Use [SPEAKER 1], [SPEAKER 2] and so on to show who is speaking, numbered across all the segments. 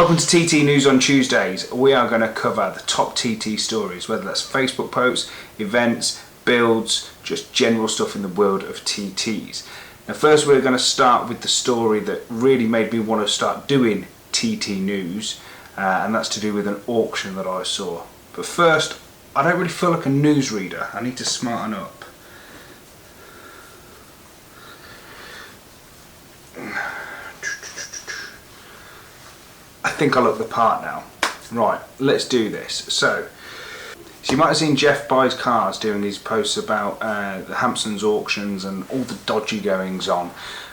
[SPEAKER 1] Welcome to TT News on Tuesdays. We are going to cover the top TT stories, whether that's Facebook posts, events, builds, just general stuff in the world of TTs. Now first we're going to start with the story that really made me want to start doing TT News, and that's to do with an auction that I saw. But first, I don't really feel like a newsreader. I need to smarten up. I think I look the part now. Right, let's do this. So you might have seen Jeff Buys Cars doing his posts about the Hampson's auctions and all the dodgy goings on.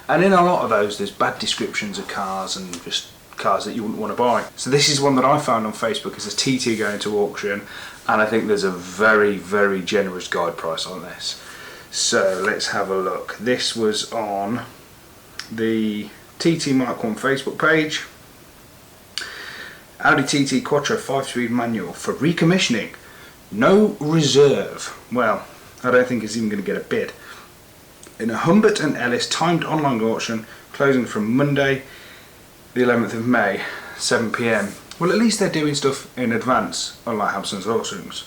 [SPEAKER 1] And in a lot of those there's bad descriptions of cars and just cars that you wouldn't want to buy. So this is one that I found on Facebook as a TT going to auction, and I think there's a very, very generous guide price on this. So let's have a look. This was on the TT Mark 1 Facebook page. Audi TT Quattro 5-speed manual for recommissioning. No reserve. Well, I don't think it's even going to get a bid. In a Humbert and Ellis timed online auction closing from Monday the 11th of May, 7 PM. Well, at least they're doing stuff in advance, unlike Hampson's auctions.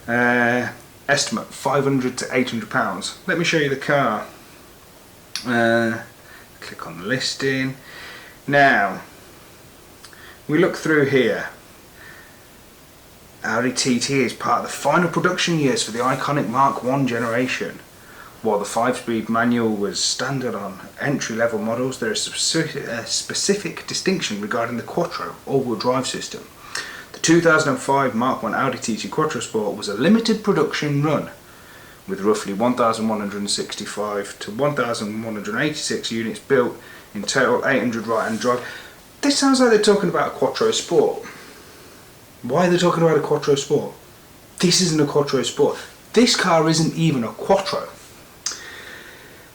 [SPEAKER 1] Estimate £500 to £800. Let me show you the car. Click on the listing. Now, we look through here. Audi TT is part of the final production years for the iconic Mark 1 generation. While the 5-speed manual was standard on entry-level models, there is a specific distinction regarding the Quattro all-wheel drive system. The 2005 Mark 1 Audi TT Quattro Sport was a limited production run, with roughly 1,165 to 1,186 units built, in total 800 right-hand drive. This sounds like they're talking about a Quattro Sport. Why are they talking about a Quattro Sport? This isn't a Quattro Sport. This car isn't even a Quattro.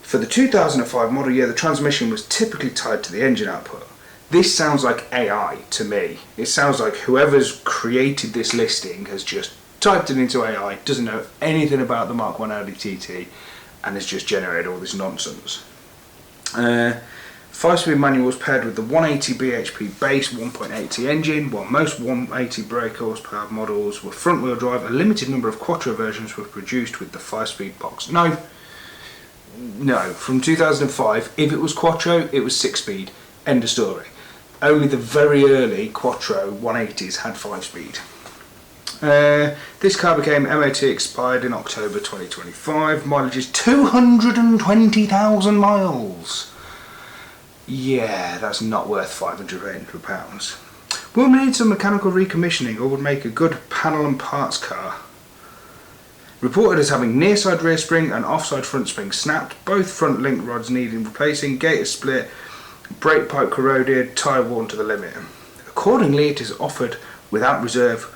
[SPEAKER 1] For the 2005 model year, the transmission was typically tied to the engine output. This sounds like AI to me. It sounds like whoever's created this listing has just typed it into AI, doesn't know anything about the Mark 1 Audi TT, and has just generated all this nonsense. 5-speed manual was paired with the 180 bhp base 1.8T engine, while most 180 brake horsepower models were front-wheel drive. A limited number of Quattro versions were produced with the 5-speed box. No, from 2005, if it was Quattro, it was 6-speed. End of story. Only the very early Quattro 180s had 5-speed. This car became MOT expired in October 2025. Mileage is 220,000 miles. Yeah, that's not worth £500. Will need some mechanical recommissioning or would make a good panel and parts car. Reported as having near side rear spring and offside front spring snapped, both front link rods needing replacing, gate is split, brake pipe corroded, tyre worn to the limit. Accordingly, it is offered without reserve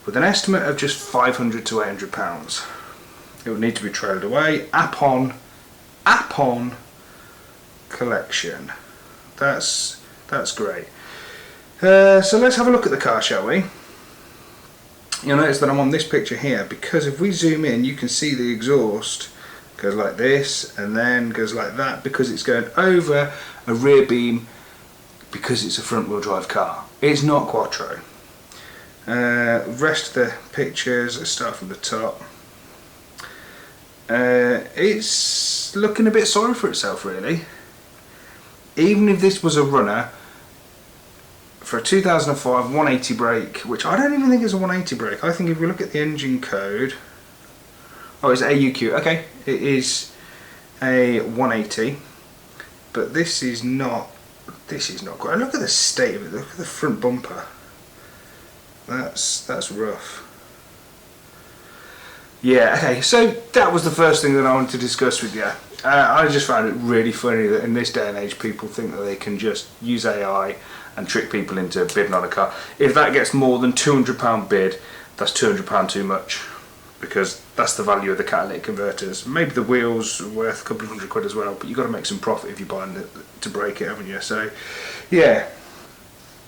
[SPEAKER 1] with an estimate of just £500 to £800. It would need to be trailed away. App on collection. That's great. So let's have a look at the car, shall we? You'll notice that I'm on this picture here, because if we zoom in you can see the exhaust goes like this and then goes like that, because it's going over a rear beam, because it's a front wheel drive car. It's not Quattro. Rest of the pictures, let's start from the top. It's looking a bit sorry for itself, really. Even if this was a runner for a 2005 180 brake, which I don't even think is a 180 brake. I think if we look at the engine code, oh, it's AUQ. Okay, it is a 180, but this is not great. Look at the state of it. Look at the front bumper. That's rough. Yeah, okay, so that was the first thing that I wanted to discuss with you. I just found it really funny that in this day and age people think that they can just use AI and trick people into bidding on a car. If that gets more than £200 bid, that's £200 too much, because that's the value of the catalytic converters. Maybe the wheels are worth a couple of £100 as well, but you've got to make some profit if you're buying it to break it, haven't you? So, yeah.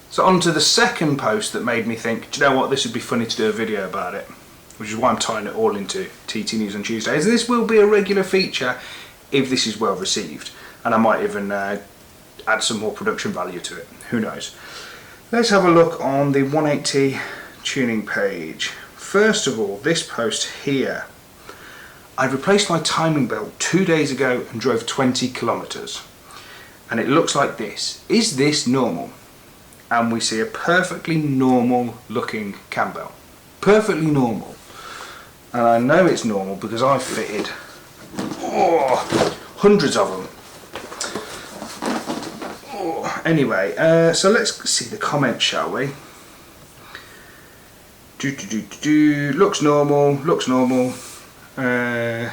[SPEAKER 1] So on to the second post that made me think, do you know what, this would be funny to do a video about it, which is why I'm tying it all into TT News on Tuesdays. This will be a regular feature if this is well received, and I might even add some more production value to it, who knows. Let's have a look on the 180 tuning page. First of all, this post here. I replaced my timing belt 2 days ago and drove 20 kilometers. And it looks like this. Is this normal? And we see a perfectly normal looking cam belt. Perfectly normal. And I know it's normal because I've fitted hundreds of them. Anyway, so let's see the comments, shall we? Looks normal, looks normal. And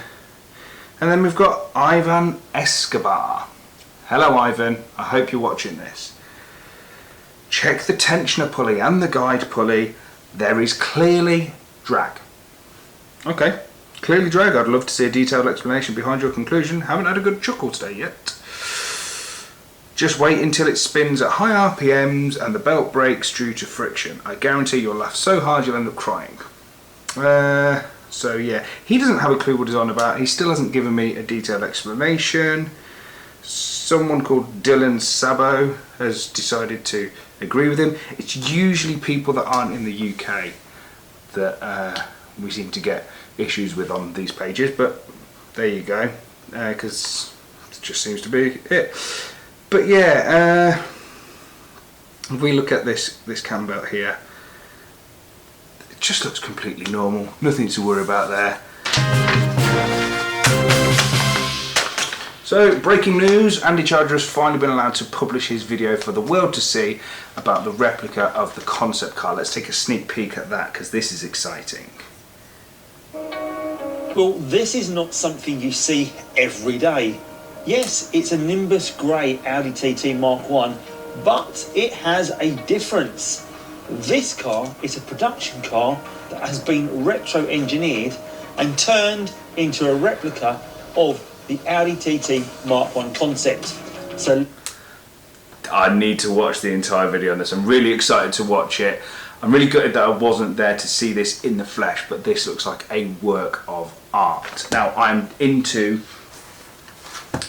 [SPEAKER 1] then we've got Ivan Escobar. Hello Ivan, I hope you're watching this. Check the tensioner pulley and the guide pulley. There is clearly drag. Okay, clearly drag. I'd love to see a detailed explanation behind your conclusion. Haven't had a good chuckle today yet. Just wait until it spins at high RPMs and the belt breaks due to friction. I guarantee you'll laugh so hard you'll end up crying. So yeah, he doesn't have a clue what he's on about. He still hasn't given me a detailed explanation. Someone called Dylan Sabo has decided to agree with him. It's usually people that aren't in the UK that we seem to get issues with on these pages, but there you go, because it just seems to be it. But yeah, if we look at this cam belt here, it just looks completely normal, nothing to worry about there. So, breaking news, Andy Charger has finally been allowed to publish his video for the world to see about the replica of the concept car. Let's take a sneak peek at that, because this is exciting.
[SPEAKER 2] Well, this is not something you see every day. Yes, it's a Nimbus Grey Audi TT Mark 1, but it has a difference. This car is a production car that has been retro-engineered and turned into a replica of the Audi TT Mark 1 concept. So
[SPEAKER 1] I need to watch the entire video on this. I'm really excited to watch it. I'm really gutted that I wasn't there to see this in the flesh, but this looks like a work of art. Now, I'm into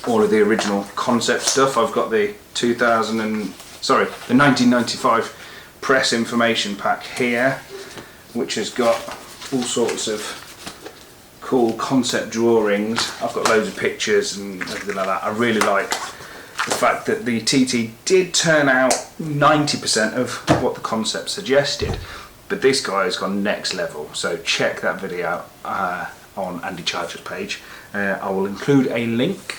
[SPEAKER 1] all of the original concept stuff. I've got the 1995 press information pack here, which has got all sorts of cool concept drawings. I've got loads of pictures and everything like that. I really like the fact that the TT did turn out 90% of what the concept suggested, but this guy has gone next level. So check that video out on Andy Charger's page. I will include a link.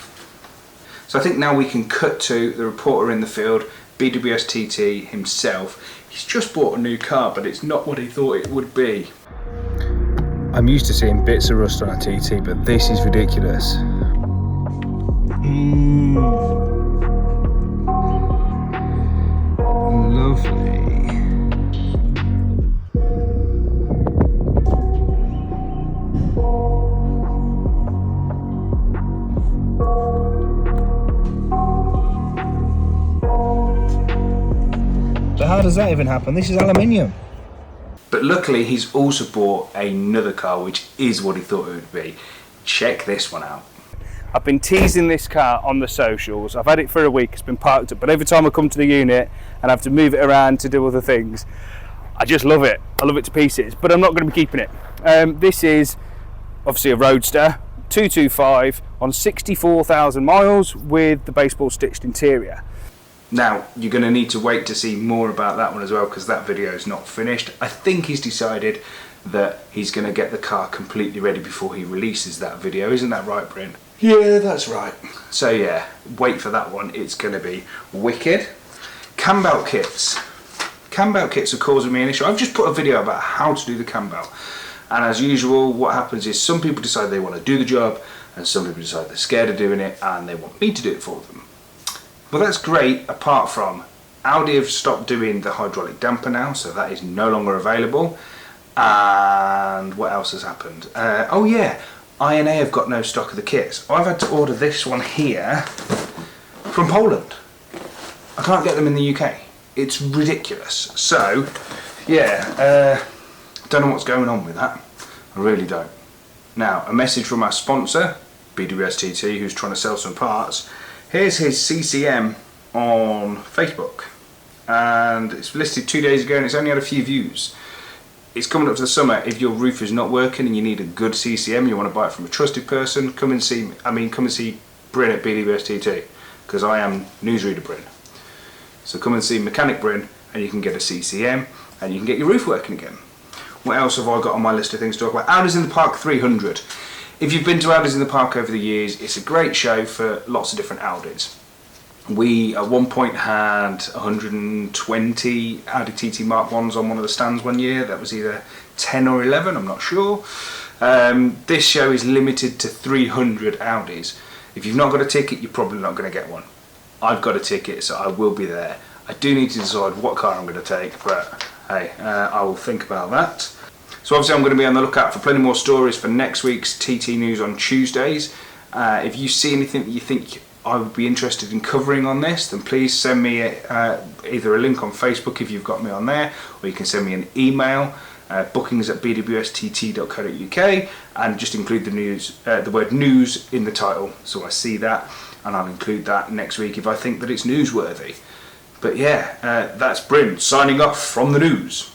[SPEAKER 1] So I think now we can cut to the reporter in the field, BWSTT himself. He's just bought a new car, but it's not what he thought it would be. I'm used to seeing bits of rust on a TT, but this is ridiculous. Lovely. But how does that even happen? This is aluminium. But luckily he's also bought another car which is what he thought it would be. Check this one out. I've been teasing this car on the socials. I've had it for a week, it's been parked up, but every time I come to the unit and I have to move it around to do other things, I just love it. I love it to pieces, but I'm not going to be keeping it. This is obviously a Roadster 225 on 64,000 miles with the baseball stitched interior. Now, you're going to need to wait to see more about that one as well, because that video is not finished. I think he's decided that he's going to get the car completely ready before he releases that video. Isn't that right, Bryn? Yeah, that's right. So yeah, wait for that one. It's going to be wicked. Cam belt kits. Cam belt kits are causing me an issue. I've just put a video about how to do the cam belt. And as usual, what happens is some people decide they want to do the job, and some people decide they're scared of doing it and they want me to do it for them. Well, that's great, apart from Audi have stopped doing the hydraulic damper now, so that is no longer available. And what else has happened? Oh yeah, INA have got no stock of the kits. I've had to order this one here from Poland. I can't get them in the UK. It's ridiculous. So, yeah, don't know what's going on with that. I really don't. Now, a message from our sponsor, BWSTT, who's trying to sell some parts. Here's his CCM on Facebook. and it's listed 2 days ago and it's only had a few views. It's coming up to the summer. If your roof is not working and you need a good CCM, you want to buy it from a trusted person, come and see Bryn at BWSTT, because I am newsreader Bryn. So come and see Mechanic Bryn and you can get a CCM and you can get your roof working again. What else have I got on my list of things to talk about? Audi's in the Park 300. If you've been to Audi's in the Park over the years, it's a great show for lots of different Audis. We at one point had 120 Audi TT Mark 1s on one of the stands one year. That was either 10 or 11, I'm not sure. This show is limited to 300 Audis. If you've not got a ticket, you're probably not going to get one. I've got a ticket, so I will be there. I do need to decide what car I'm going to take, but hey, I will think about that. So obviously I'm going to be on the lookout for plenty more stories for next week's TT News on Tuesdays. If you see anything that you think I would be interested in covering on this, then please send me either a link on Facebook if you've got me on there, or you can send me an email, bookings@bwstt.co.uk, and just include the word news in the title, so I see that, and I'll include that next week if I think that it's newsworthy. But yeah, that's Bryn signing off from the news.